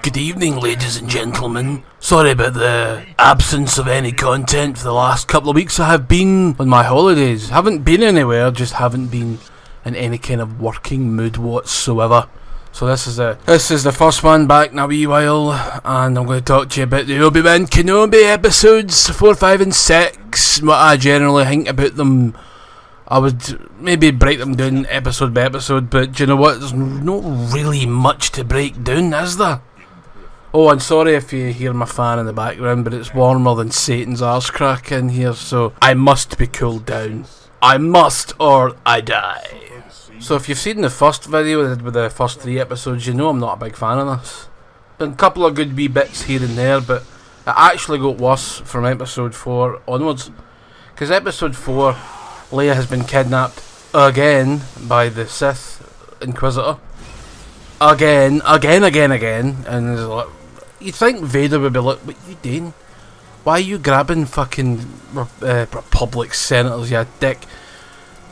Good evening, ladies and gentlemen. Sorry about the absence of any content for the last couple of weeks. I have been on my holidays. Haven't been anywhere, just haven't been in any kind of working mood whatsoever. So this is the first one back in a wee while, and I'm going to talk to you about the Obi Wan Kenobi episodes 4, 5 and 6, what I generally think about them. I would maybe break them down episode by episode, but do you know what? There's not really much to break down, is there? Oh, and sorry if you hear my fan in the background, but it's warmer than Satan's arse crack in here, so I must be cooled down. I must, or I die. So if you've seen the first video I did with the first 3 episodes, you know I'm not a big fan of this. Been a couple of good wee bits here and there, but it actually got worse from episode 4 onwards. Because episode 4, Leia has been kidnapped again by the Sith Inquisitor. Again, and it's like, you'd think Vader would be like, what are you doing? Why are you grabbing fucking Republic senators, you dick?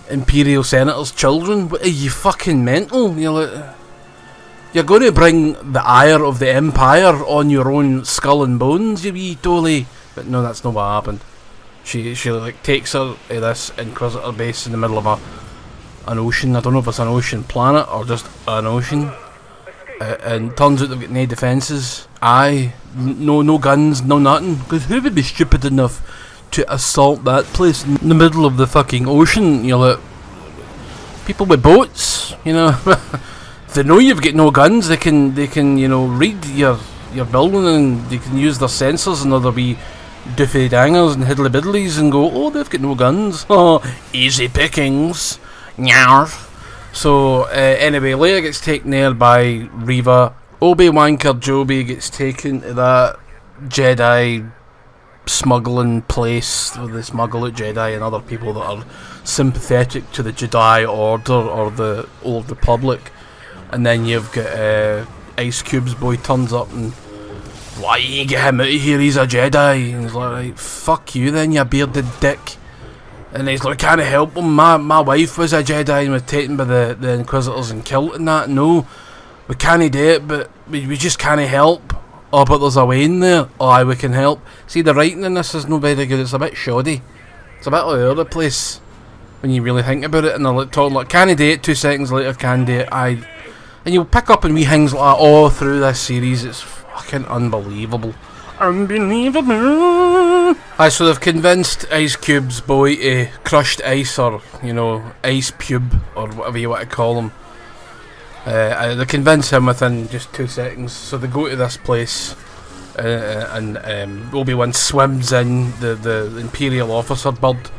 Imperial senators' children? What, are you fucking mental? You're going to bring the ire of the Empire on your own skull and bones, you wee dolly. But no, that's not what happened. She like takes her to this Inquisitor base in the middle of an ocean. I don't know if it's an ocean planet or just an ocean. And turns out they've got no defences. No guns, no nothing. Because who would be stupid enough to assault that place in the middle of the fucking ocean? You're like, people with boats, you know. They know you've got no guns. They can read your building, and they can use their sensors and other wee doofy dangers and hiddly biddlies and go, oh, they've got no guns. Oh, easy pickings. Nyar. So, anyway, Leia gets taken there by Reva. Obi Wan Kenobi gets taken to that Jedi smuggling place where they smuggle out Jedi and other people that are sympathetic to the Jedi Order or the Old Republic. And then you've got Ice Cube's boy turns up and, why you get him out of here, he's a Jedi. And he's like, fuck you then, you bearded dick. And he's like, can't help him, my wife was a Jedi and was taken by the Inquisitors and killed and that. No, we can't do it, but we just can't help. Oh, but there's a way in there. Oh, aye, we can help. See, the writing in this is no very good. It's a bit shoddy. It's a bit all over the place when you really think about it. And they're like talking like, can do it? 2 seconds later, can do it. Aye. And you'll pick up on wee things like that all through this series. It's fucking unbelievable. Unbelievable. Aye, so they've convinced Ice Cube's boy to crushed ice, or, ice cube, or whatever you want to call him. They convince him within just 2 seconds. So they go to this place, and Obi-Wan swims in the Imperial officer bird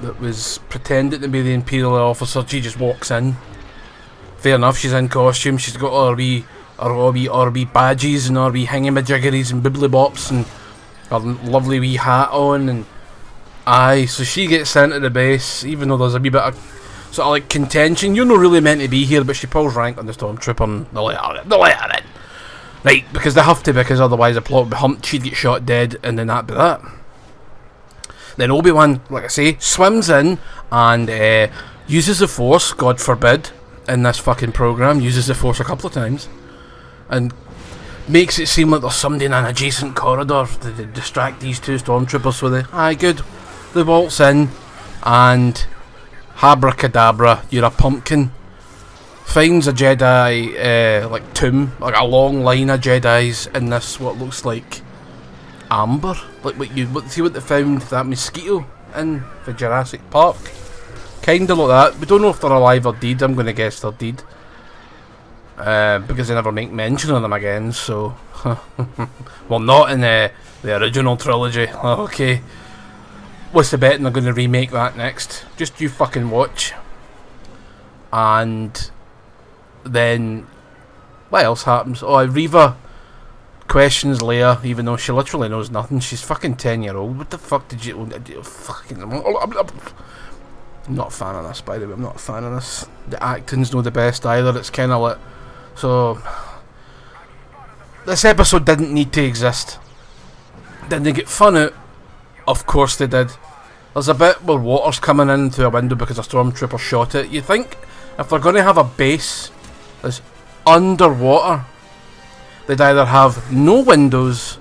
that was pretending to be the Imperial officer. She just walks in. Fair enough, she's in costume. She's got all her wee badges and her wee hingy-majiggeries and bibbly-bops and her lovely wee hat on, and aye, so she gets sent to the base, even though there's a wee bit of sort of like contention. You're not really meant to be here, but she pulls rank on the Stormtrooper and they let her in. Right, because they have to, because otherwise the plot would be humped, she'd get shot dead, and then that'd be that. Then Obi-Wan, like I say, swims in and uses the Force, God forbid, in this fucking program, uses the Force a couple of times, and makes it seem like there's somebody in an adjacent corridor to distract these 2 Stormtroopers. So they waltz in, and abracadabra, you're a pumpkin. Finds a Jedi like tomb, like a long line of Jedis in this what looks like amber, like see what they found that mosquito in for Jurassic Park, kinda like that. We don't know if they're alive or dead. I'm gonna guess they're dead. Because they never make mention of them again, so well, not in the original trilogy. Okay, what's the bet? And they're going to remake that next. Just you fucking watch. And then what else happens? Oh, Reva questions Leia, even though she literally knows nothing. She's fucking 10-year-old. What the fuck did you fucking? I'm not a fan of this, by the way. I'm not a fan of this. The acting's not the best either. It's kind of like, so this episode didn't need to exist. Did they get fun out? Of course they did. There's a bit where water's coming in through a window because a stormtrooper shot it. You think if they're going to have a base that's underwater, they'd either have no windows,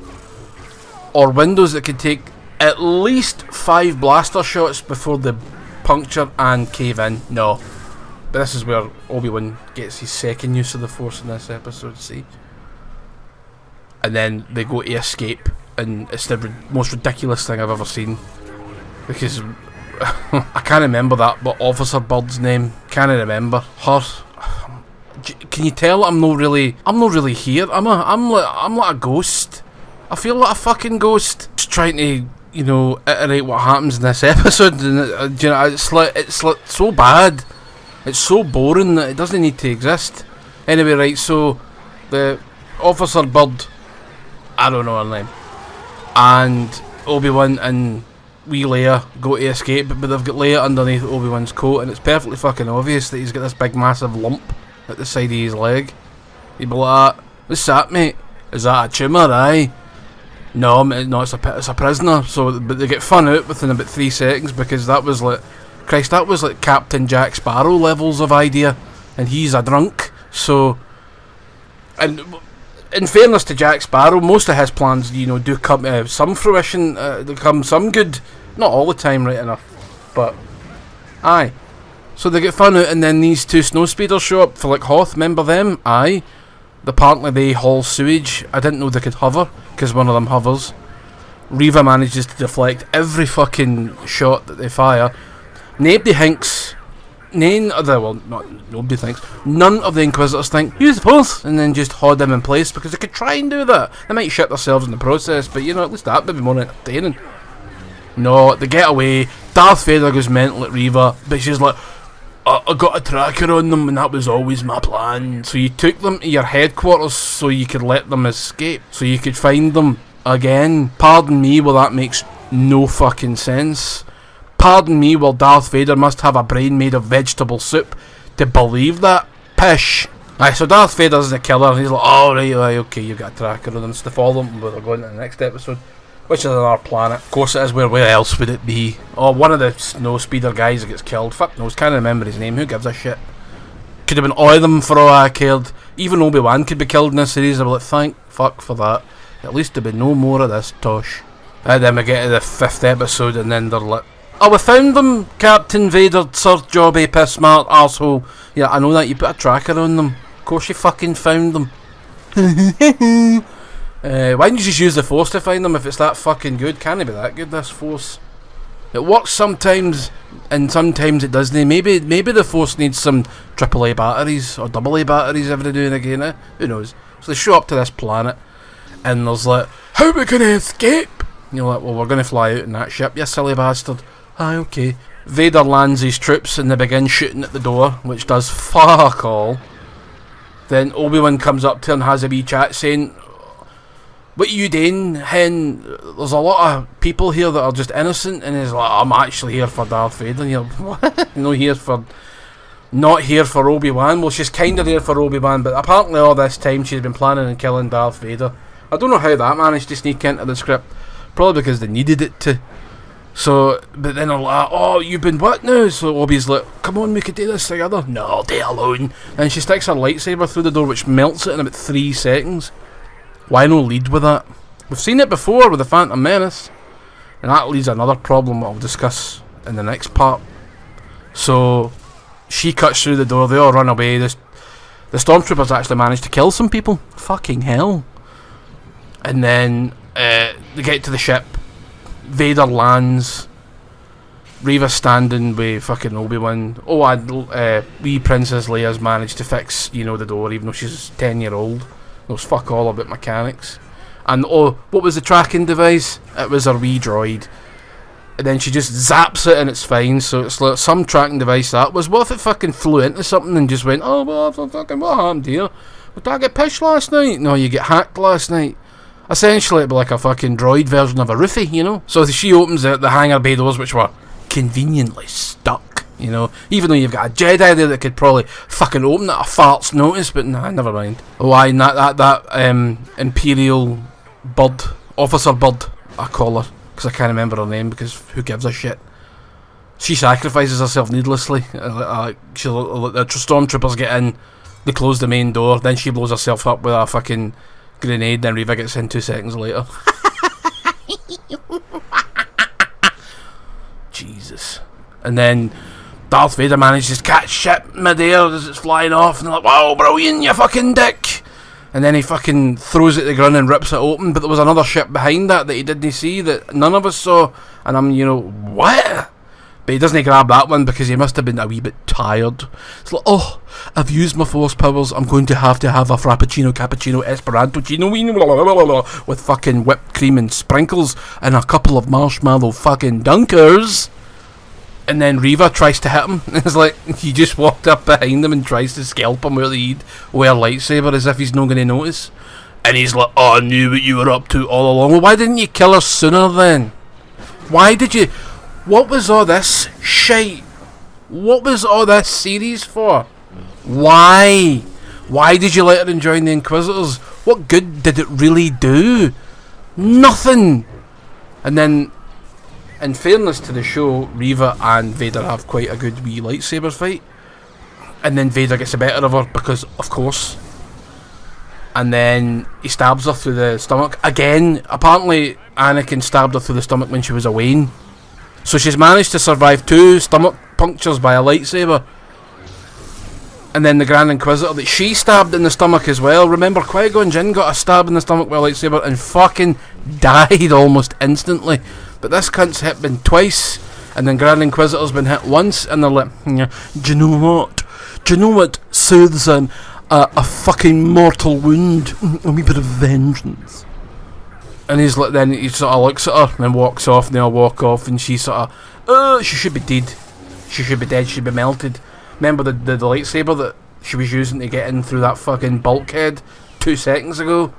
or windows that could take at least 5 blaster shots before they puncture and cave in. No. But this is where Obi-Wan gets his second use of the Force in this episode, see? And then they go to escape, and it's the most ridiculous thing I've ever seen. Because I can't remember that, but Officer Bird's name, can't remember. Her. Can you tell I'm not really here? I'm like a ghost. I feel like a fucking ghost. Just trying to, you know, iterate what happens in this episode, and you know, it's like so bad. It's so boring that it doesn't need to exist. Anyway, right, so the Officer Bird, I don't know her name, and Obi-Wan and wee Leia go to escape, but they've got Leia underneath Obi-Wan's coat, and it's perfectly fucking obvious that he's got this big massive lump at the side of his leg. He'd be like, "What's that, mate? Is that a tumour, aye?" No, it's a prisoner. So, but they get fun out within about 3 seconds, because that was like, Christ, that was like Captain Jack Sparrow levels of idea, and he's a drunk. So, and in fairness to Jack Sparrow, most of his plans, you know, do come to some fruition, they come some good, not all the time, right enough, but aye. So they get fun out, and then these 2 snowspeeders show up for like Hoth. Remember them? Aye. Apparently they haul sewage. I didn't know they could hover, because one of them hovers. Reva manages to deflect every fucking shot that they fire. Nobody thinks. None of the Inquisitors think, use the Force, and then just hold them in place, because they could try and do that. They might shit themselves in the process, but you know, at least that would be more entertaining. No, they get away. Darth Vader goes mental at Reva, but she's like, I got a tracker on them, and that was always my plan. So you took them to your headquarters so you could let them escape, so you could find them again. Pardon me, well, that makes no fucking sense. Pardon me, well, Darth Vader must have a brain made of vegetable soup to believe that. Pish. Aye, so Darth Vader's the killer, and he's like, oh, right, okay, you've got a tracker on them, so to follow them, but they're going to the next episode, which is another planet. Of course it is, where else would it be? Oh, one of the snow speeder guys that gets killed. Fuck knows, can't remember his name, who gives a shit? Could have been all of them for all I cared. Even Obi-Wan could be killed in this series. I'd be like, thank fuck for that. At least there'd be no more of this tosh. And then we get to the 5th episode, and then they're like, oh, we found them, Captain Vader, Sir Jobby, piss smart arsehole. Yeah, I know that, you put a tracker on them. Of course you fucking found them. Why didn't you just use the Force to find them if it's that fucking good? Can't it be that good, this Force? It works sometimes, and sometimes it doesn't. Maybe the Force needs some AAA batteries, or AA batteries every now and again, eh? Who knows? So they show up to this planet, and there's like, how are we going to escape? And you're like, well, we're going to fly out in that ship, you silly bastard. Aye, okay. Vader lands his troops, and they begin shooting at the door, which does fuck all. Then Obi-Wan comes up to her and has a wee chat, saying, what are you doing, hen? There's a lot of people here that are just innocent. And he's like, I'm actually here for Darth Vader. And you're like, what? Not here for Obi-Wan. Well, she's kind of there for Obi-Wan, but apparently all this time she's been planning on killing Darth Vader. I don't know how that managed to sneak into the script. Probably because they needed it to. So, but then they're like, oh, you've been what now? So Obi's like, come on, we could do this together. No, I'll do it alone. And she sticks her lightsaber through the door, which melts it in about 3 seconds. Why no lead with that? We've seen it before with the Phantom Menace, and that leads to another problem I'll discuss in the next part. So she cuts through the door, they all run away. The stormtroopers actually manage to kill some people. Fucking hell. And then they get to the ship. Vader lands. Reva's standing with fucking Obi-Wan. Oh, and wee Princess Leia's managed to fix, you know, the door, even though she's 10-year-old. Knows fuck all about mechanics. And oh, what was the tracking device? It was her wee droid. And then she just zaps it and it's fine. So it's like some tracking device that was. What if it fucking flew into something and just went, oh, well, fucking what happened here? Did I get pished last night? No, you get hacked last night. Essentially, it'd be like a fucking droid version of a roofie, you know? So she opens the hangar bay doors, which were conveniently stuck. You know, even though you've got a Jedi there that could probably fucking open it at a fart's notice, but nah, never mind. Oh, aye, that Imperial Bird, Officer Bird, I call her, because I can't remember her name, because who gives a shit. She sacrifices herself needlessly. The stormtroopers get in, they close the main door, then she blows herself up with a fucking grenade, then Reva gets in 2 seconds later. Jesus. And then Darth Vader manages to catch ship mid-air as it's flying off, and they're like, wow, brilliant, you fucking dick! And then he fucking throws it to the ground and rips it open, but there was another ship behind that he didn't see, that none of us saw, and I'm, what? But he doesn't grab that one because he must have been a wee bit tired. It's like, oh, I've used my force powers, I'm going to have a frappuccino, cappuccino, esperanto, with fucking whipped cream and sprinkles, and a couple of marshmallow fucking dunkers. And then Reva tries to hit him. It's like he just walked up behind him and tries to scalp him with a lightsaber as if he's not going to notice. And he's like, oh, I knew what you were up to all along. Well, why didn't you kill her sooner then? Why did you... What was all this shite? What was all this series for? Why? Why did you let her join the Inquisitors? What good did it really do? Nothing. And then, in fairness to the show, Reva and Vader have quite a good wee lightsaber fight. And then Vader gets the better of her because, of course. And then he stabs her through the stomach. Again, apparently Anakin stabbed her through the stomach when she was a Wayne. So she's managed to survive 2 stomach punctures by a lightsaber. And then the Grand Inquisitor that she stabbed in the stomach as well. Remember, Qui-Gon Jinn got a stab in the stomach with a lightsaber and fucking died almost instantly. But this cunt's hit been twice, and then Grand Inquisitor's been hit once, and they're like, do you know what? Do you know what soothes a fucking mortal wound? A wee bit of vengeance. And he's like, then he sort of looks at her and then walks off, and they all walk off, and she sort of, she should be dead. She should be dead, she'd be melted. Remember the lightsaber that she was using to get in through that fucking bulkhead 2 seconds ago?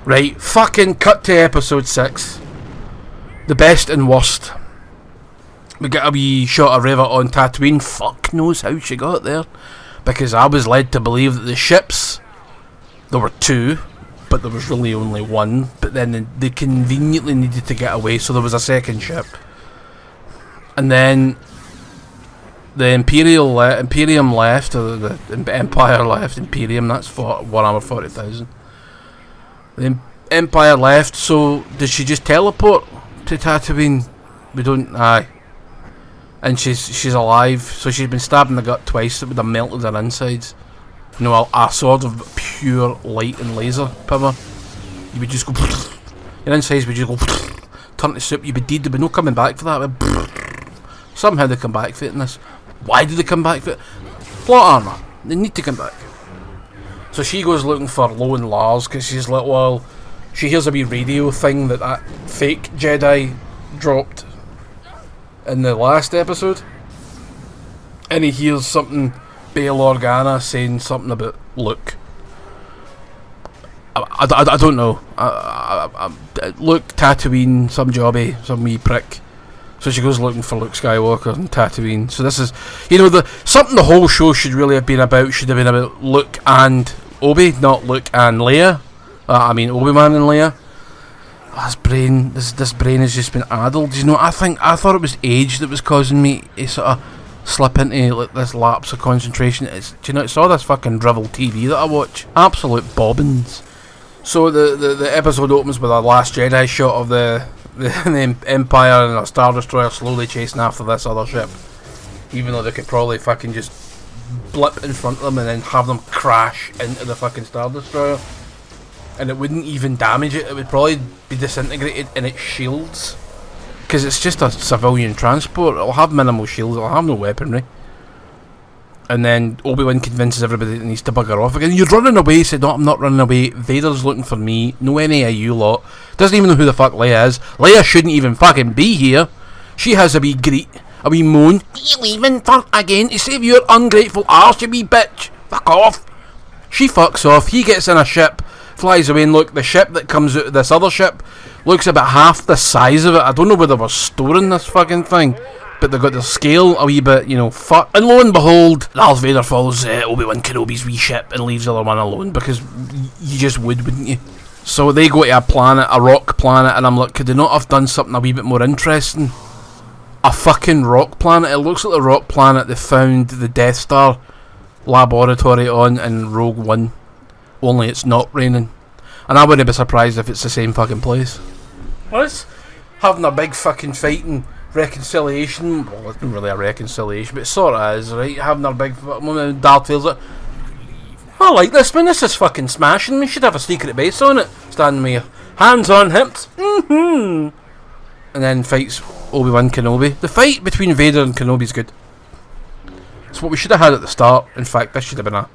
Right, fucking cut to episode 6. The best and worst. We get a wee shot of Reva on Tatooine. Fuck knows how she got there. Because I was led to believe that the ships, there were 2, but there was really only 1. But then they conveniently needed to get away, so there was a second ship. And then the Imperium left, or the Empire left. Imperium, that's for 1 hour 40,000. The Empire left, so did she just teleport to Tatooine? We don't... Aye. And she's alive, so she's been stabbed in the gut twice. It would have melted her insides. You know, a sword of pure light and laser power. You would just go... Your insides would just go... Turn to soup, you'd be dead. There'd be no coming back for that. Somehow they come back for it in this. Why did they come back for it? Plot armour. They need to come back. So she goes looking for Lone Lars, because she's like, well... She hears a wee radio thing that fake Jedi dropped in the last episode. And he hears something, Bail Organa saying something about Luke. I don't know. Luke, Tatooine, some jobby, some wee prick. So she goes looking for Luke Skywalker and Tatooine. So this is, something the whole show should really have been about. Should have been about Luke and Obi, not Luke and Leia. Obi-Wan and Leia. This brain has just been addled. I thought it was age that was causing me to sort of slip into like this lapse of concentration. It's all this fucking drivel TV that I watch. Absolute bobbins. So the episode opens with a Last Jedi shot of the Empire and a Star Destroyer slowly chasing after this other ship. Even though they could probably fucking just blip in front of them and then have them crash into the fucking Star Destroyer. And it wouldn't even damage it. It would probably be disintegrated in its shields. Because it's just a civilian transport. It'll have minimal shields. It'll have no weaponry. And then Obi-Wan convinces everybody that needs to bugger off again. You're running away. He said, no, I'm not running away. Vader's looking for me. No any of you lot. Doesn't even know who the fuck Leia is. Leia shouldn't even fucking be here. She has a wee greet. A wee moan. Are you leaving for again to save your ungrateful arse, you wee bitch? Fuck off. She fucks off. He gets in a ship. Flies away, and look, the ship that comes out of this other ship looks about half the size of it. I don't know where they were storing this fucking thing, but they got the scale a wee bit, fuck. And lo and behold, Darth Vader follows Obi Wan Kenobi's wee ship and leaves the other one alone, because you just wouldn't you? So they go to a planet, a rock planet, and I'm like, could they not have done something a wee bit more interesting? A fucking rock planet. It looks like the rock planet they found the Death Star laboratory on in Rogue One. only it's not raining. And I wouldn't be surprised if it's the same fucking place. Well, it's having a big fucking fighting reconciliation. Well, it's not really a reconciliation, but it sort of is, right? Having a big moment. Darth Vader's like, I like this, man. This is fucking smashing. We should have a secret base on it. Standing with your hands on hips. And then fights Obi Wan Kenobi. The fight between Vader and Kenobi is good. It's what we should have had at the start. In fact, this should have been a...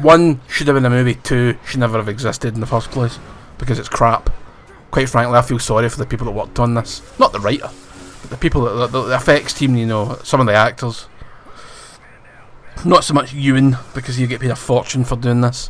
1 should have been a movie, 2 should never have existed in the first place. Because it's crap. Quite frankly, I feel sorry for the people that worked on this. Not the writer, but the people, the effects team, you know, some of the actors. Not so much Ewan, because you get paid a fortune for doing this.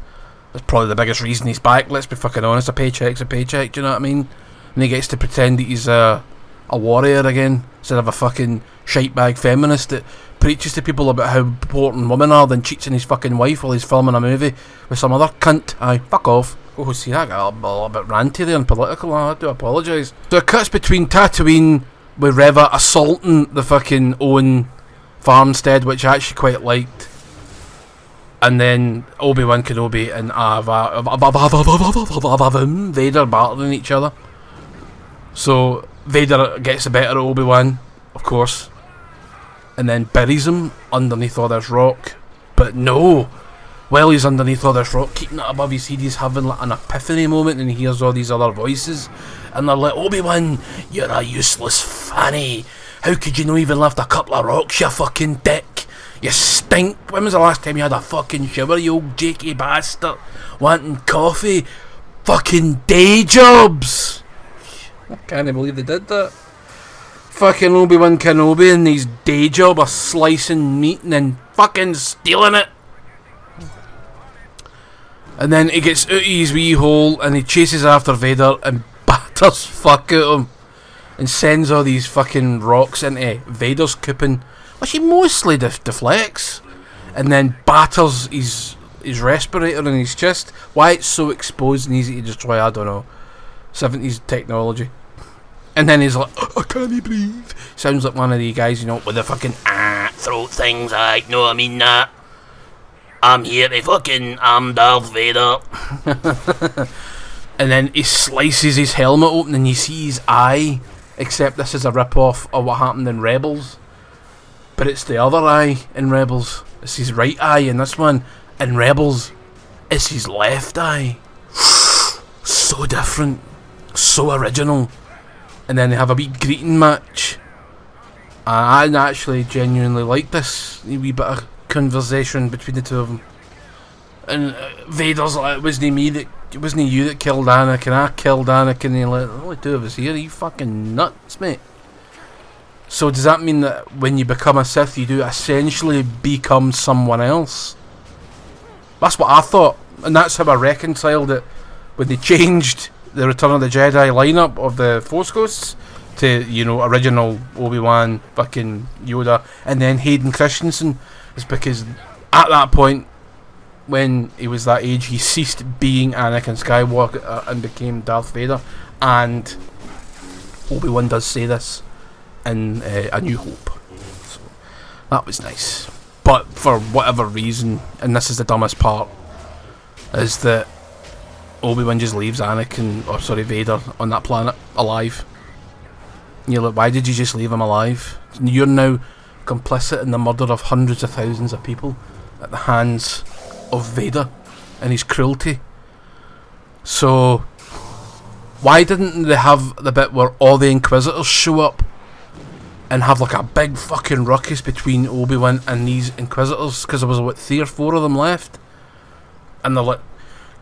That's probably the biggest reason he's back, let's be fucking honest. A paycheck's a paycheck, do you know what I mean? And he gets to pretend that he's a warrior again, instead of a fucking shitebag feminist that preaches to people about how important women are, then cheats on his fucking wife while he's filming a movie with some other cunt. Aye, fuck off. Oh, see, I got a little bit ranty there and political, I do apologise. So it cuts between Tatooine with Reva assaulting the fucking Owen farmstead, which I actually quite liked, and then Obi Wan Kenobi and Vader battling each other. So Vader gets the better of Obi Wan, of course, and then buries him underneath all this rock. But no, while he's underneath all this rock, keeping it above his head, he's having like an epiphany moment, and he hears all these other voices, and they're like, Obi Wan, you're a useless fanny. How could you not even lift a couple of rocks, you fucking dick? You stink. When was the last time you had a fucking shower, you old jakey bastard? Wanting coffee? Fucking day jobs! I can't believe they did that. Fucking Obi Wan Kenobi and his day job of slicing meat and then fucking stealing it. And then he gets out of his wee hole and he chases after Vader and batters fuck out of him. And sends all these fucking rocks into Vader's coupon, which he mostly deflects, and then batters his respirator in his chest. Why it's so exposed and easy to destroy, I don't know. 70s technology. And then he's like, I can't breathe. Sounds like one of the guys, you know, with the fucking throat things. I know, I mean that. I'm here to fucking, I'm Darth Vader. And then he slices his helmet open and you see his eye. Except this is a rip-off of what happened in Rebels. But it's the other eye in Rebels. It's his right eye in this one. In Rebels, it's his left eye. So different. So original. And then they have a wee greeting match. I actually genuinely like this wee bit of conversation between the two of them. And Vader's like, it wasn't you that killed Anakin, I killed Anakin. And you're like, only two of us here, are you fucking nuts, mate? So does that mean that when you become a Sith, you do essentially become someone else? That's what I thought, and that's how I reconciled it when they changed the Return of the Jedi lineup of the Force Ghosts to, you know, original Obi-Wan, fucking Yoda, and then Hayden Christensen. Is because at that point, when he was that age, he ceased being Anakin Skywalker and became Darth Vader. And Obi-Wan does say this in A New Hope. So that was nice. But for whatever reason, and this is the dumbest part, is that Obi-Wan just leaves Vader on that planet alive. And you're like, why did you just leave him alive? You're now complicit in the murder of hundreds of thousands of people at the hands of Vader and his cruelty. So why didn't they have the bit where all the Inquisitors show up and have like a big fucking ruckus between Obi-Wan and these Inquisitors? Because there was what, 3 or 4 of them left, and they're like,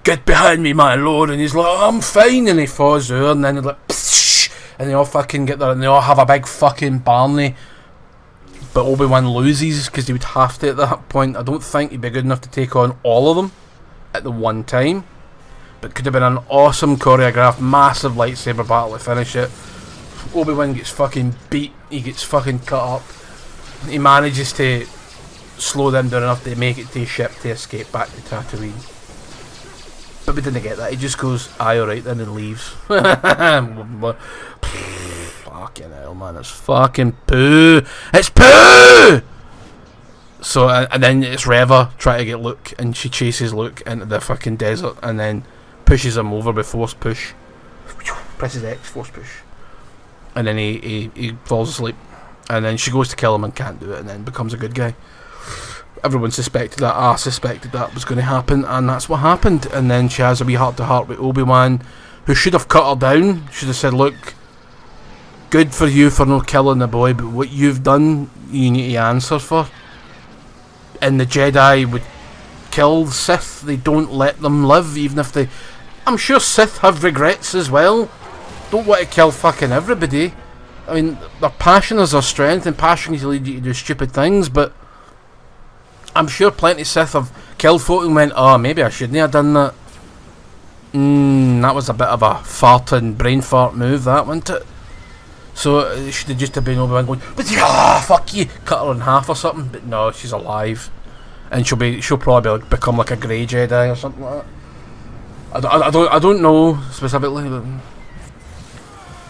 get behind me, my lord, and he's like, I'm fine, and he falls over, and then they're like, psh, and they all fucking get there and they all have a big fucking Barney. But Obi-Wan loses because he would have to at that point. I don't think he'd be good enough to take on all of them at the one time. But could have been an awesome choreographed, massive lightsaber battle to finish it. Obi-Wan gets fucking beat. He gets fucking cut up. He manages to slow them down enough to make it to his ship to escape back to Tatooine. But we didn't get that. He just goes, aye, alright then, and leaves. Fucking hell, man, it's fucking poo. It's poo! So, and then it's Reva trying to get Luke, and she chases Luke into the fucking desert, and then pushes him over with force push. Presses X, force push. And then he falls asleep. And then she goes to kill him and can't do it, and then becomes a good guy. Everyone suspected that. I suspected that was going to happen, and that's what happened. And then she has a wee heart-to-heart with Obi Wan, who should have cut her down. Should have said, look, good for you for not killing the boy, but what you've done, you need to answer for. And the Jedi would kill the Sith. They don't let them live, even if they... I'm sure Sith have regrets as well. Don't want to kill fucking everybody. I mean, their passion is their strength, and passion can lead you to do stupid things, but I'm sure plenty of Sith have killed folk and went, oh, maybe I shouldn't have done that. That was a bit of a farting brain fart move, that, wasn't it? So it should have just have been Obi-Wan going, but fuck you, cut her in half or something. But no, she's alive, and she'll probably become like a grey Jedi or something like that. I don't know specifically, but...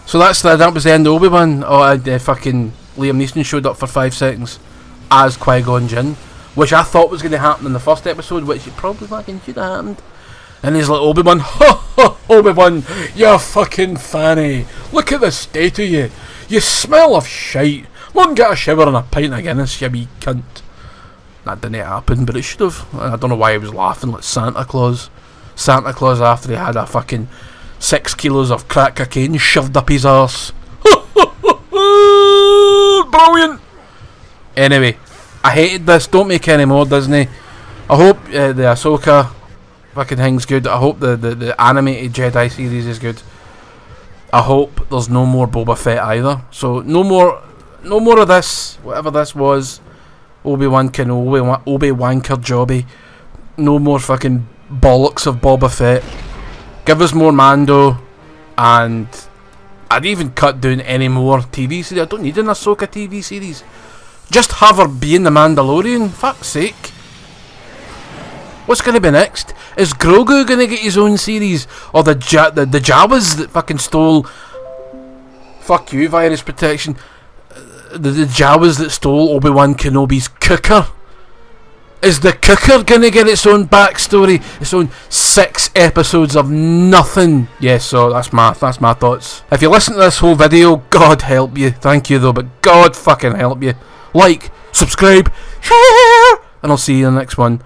So that was the end of Obi-Wan. Fucking Liam Neeson showed up for 5 seconds as Qui-Gon Jinn, which I thought was going to happen in the first episode, which it probably fucking should have happened. And he's like, Obi-Wan, Obi-Wan, you fucking fanny. Look at the state of you. You smell of shite. Won't get a shower and a pint of Guinness, you wee cunt. That didn't happen, but it should have. I don't know why he was laughing like Santa Claus. Santa Claus after he had a fucking 6 kilos of crack cocaine shoved up his arse. Brilliant. Anyway, I hated this. Don't make any more, Disney. I hope the Ahsoka fucking thing's good. I hope the animated Jedi series is good. I hope there's no more Boba Fett either. So no more of this. Whatever this was, Obi Wan Kenobi, Obi Wanker Jobby. No more fucking bollocks of Boba Fett. Give us more Mando, and I'd even cut down any more TV series. I don't need an Ahsoka TV series. Just have her be in the Mandalorian. Fuck's sake. What's going to be next? Is Grogu going to get his own series, or the Jawas that fucking stole? Fuck you, virus protection. The Jawas that stole Obi-Wan Kenobi's cooker. Is the cooker going to get its own backstory? Its own 6 episodes of nothing? Yes, so that's my thoughts. If you listen to this whole video, God help you. Thank you though, but God fucking help you. Like, subscribe, share, and I'll see you in the next one.